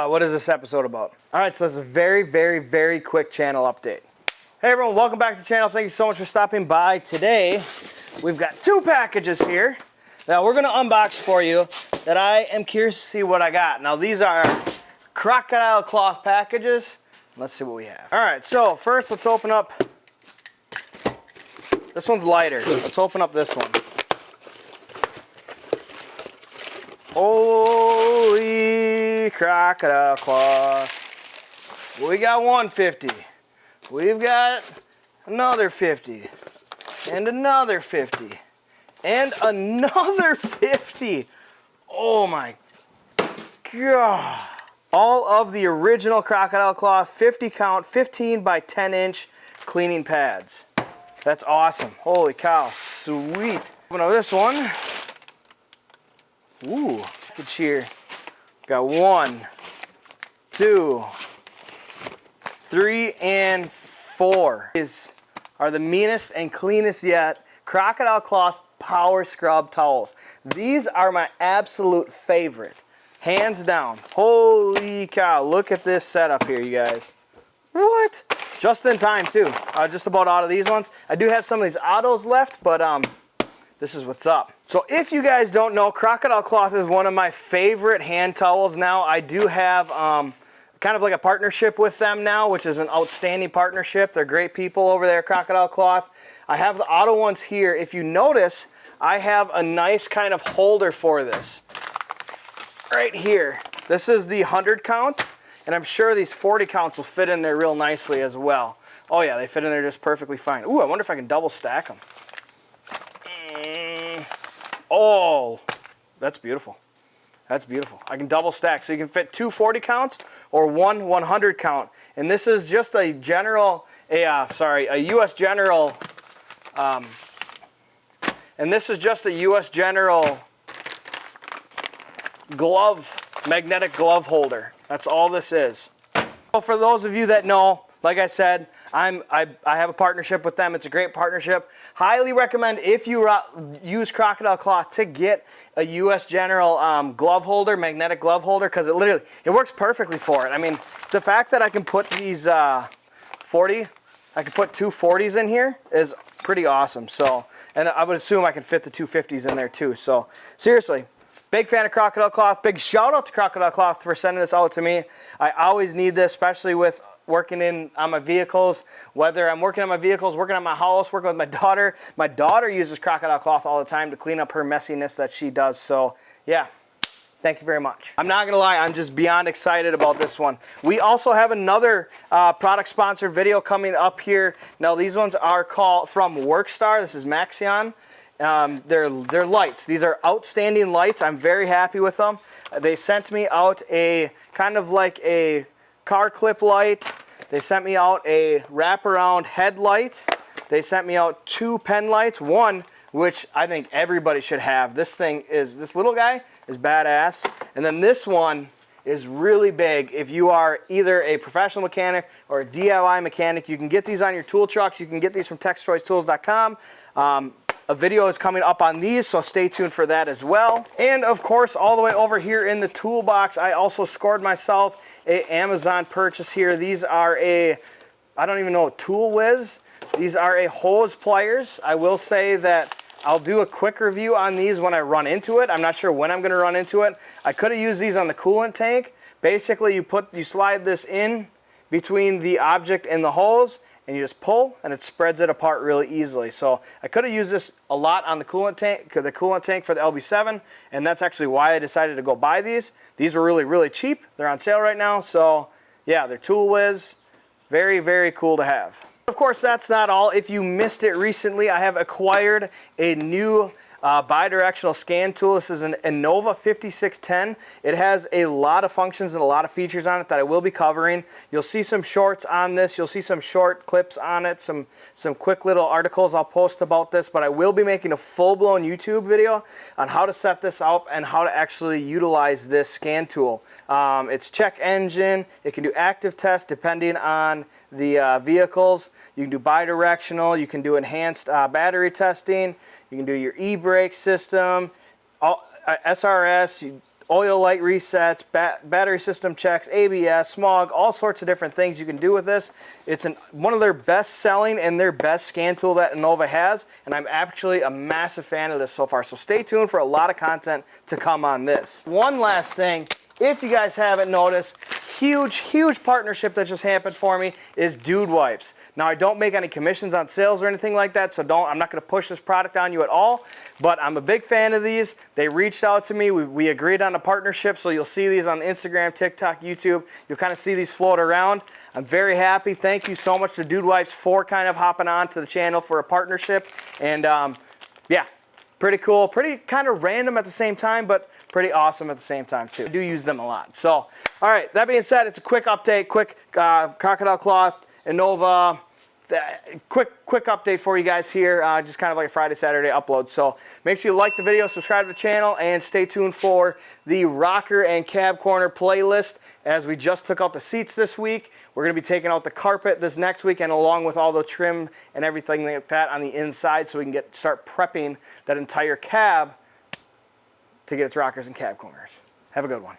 what is this episode about? All right, so this is a very quick channel update. Hey everyone, welcome back to the channel. Thank you so much for stopping by. Today, we've got two packages here that we're gonna unbox for you that I am curious to see what I got. Now these are Crocodile cloth packages. Let's see what we have. All right, so first let's open up, this one's lighter. Let's open up this one. Holy Crocodile cloth. We got 150. We've got another 50. And another 50. And another 50. Oh my God. All of the original Crocodile cloth, 50 count, 15 by 10 inch cleaning pads. That's awesome. Holy cow. Sweet. Open up this one. Ooh, package here. Got 1, 2, 3, and 4. These are the meanest and cleanest yet Crocodile cloth power scrub towels. These are my absolute favorite, hands down. Holy cow, look at this setup here, you guys. What? Just in time too. Just about out of these ones. I do have some of these autos left, but this is what's up. So if you guys don't know, Crocodile cloth is one of my favorite hand towels now. I do have kind of like a partnership with them now, which is an outstanding partnership. They're great people over there, Crocodile cloth. I have the auto ones here. If you notice, I have a nice kind of holder for this. Right here. This is the 100 count, and I'm sure these 40 counts will fit in there real nicely as well. Oh yeah, they fit in there just perfectly fine. Ooh, I wonder if I can double stack them. Oh, that's beautiful. That's beautiful. I can double stack, so you can fit 2 40 counts or one 100 count. And this is just a general, a U.S. General, and this is just a U.S. General glove, magnetic glove holder. That's all this is. So for those of you that know, like I said, I have a partnership with them. It's a great partnership. Highly recommend, if you use Crocodile cloth, to get a U.S. General glove holder, magnetic glove holder, because it works perfectly for it. I mean, the fact that I can put these I can put 2 40s in here is pretty awesome. So, and I would assume I can fit the 2 50s in there too. So seriously, big fan of Crocodile cloth. Big shout out to Crocodile cloth for sending this out to me. I always need this, especially with working on my vehicles, whether I'm working on my vehicles, working on my house, working with my daughter. My daughter uses Crocodile cloth all the time to clean up her messiness that she does. So yeah, thank you very much. I'm not gonna lie, I'm just beyond excited about this one. We also have another product sponsored video coming up here. Now these ones are called from Workstar. This is Maxion. They're lights. These are outstanding lights. I'm very happy with them. They sent me out a kind of like a car clip light. They sent me out a wraparound headlight. They sent me out 2 pen lights. One, which I think everybody should have. This little guy is badass. And then this one is really big. If you are either a professional mechanic or a DIY mechanic, you can get these on your tool trucks. You can get these from texchoicetools.com. A video is coming up on these, so stay tuned for that as well. And of course, all the way over here in the toolbox, I also scored myself an Amazon purchase here. These are I don't even know, Tool Whiz. These are a hose pliers. I will say that I'll do a quick review on these when I run into it. I'm not sure when I'm gonna run into it. I could have used these on the coolant tank. Basically, you slide this in between the object and the hose, and you just pull, and it spreads it apart really easily. So I could have used this a lot on the coolant tank for the LB7, and that's actually why I decided to go buy these. These were really cheap. They're on sale right now, so yeah, they're Tool Whiz. Very cool to have. Of course, that's not all. If you missed it recently, I have acquired a new bidirectional scan tool. This is an Innova 5610. It has a lot of functions and a lot of features on it that I will be covering. You'll see some shorts on this. You'll see some short clips on it, some quick little articles I'll post about this, but I will be making a full-blown YouTube video on how to set this up and how to actually utilize this scan tool. It's check engine. It can do active test depending on the vehicles. You can do bidirectional. You can do enhanced battery testing. You can do your e-brake system, SRS, oil light resets, battery system checks, ABS, smog, all sorts of different things you can do with this. It's one of their best selling and their best scan tool that Innova has, and I'm actually a massive fan of this so far. So stay tuned for a lot of content to come on this. One last thing, if you guys haven't noticed, huge partnership that just happened for me is Dude Wipes. Now I don't make any commissions on sales or anything like that, so I'm not going to push this product on you at all, but I'm a big fan of these. They reached out to me, we agreed on a partnership, so you'll see these on Instagram, TikTok, YouTube. You'll kind of see these float around. I'm very happy. Thank you so much to Dude Wipes for kind of hopping on to the channel for a partnership, and yeah, pretty cool, pretty kind of random at the same time, but pretty awesome at the same time too. I do use them a lot. So, all right, that being said, it's a quick update, quick Crocodile cloth, Innova, quick update for you guys here, just kind of like a Friday, Saturday upload. So make sure you like the video, subscribe to the channel, and stay tuned for the rocker and cab corner playlist. As we just took out the seats this week, we're going to be taking out the carpet this next week, and along with all the trim and everything like that on the inside, so we can start prepping that entire cab to get its rockers and cab corners. Have a good one.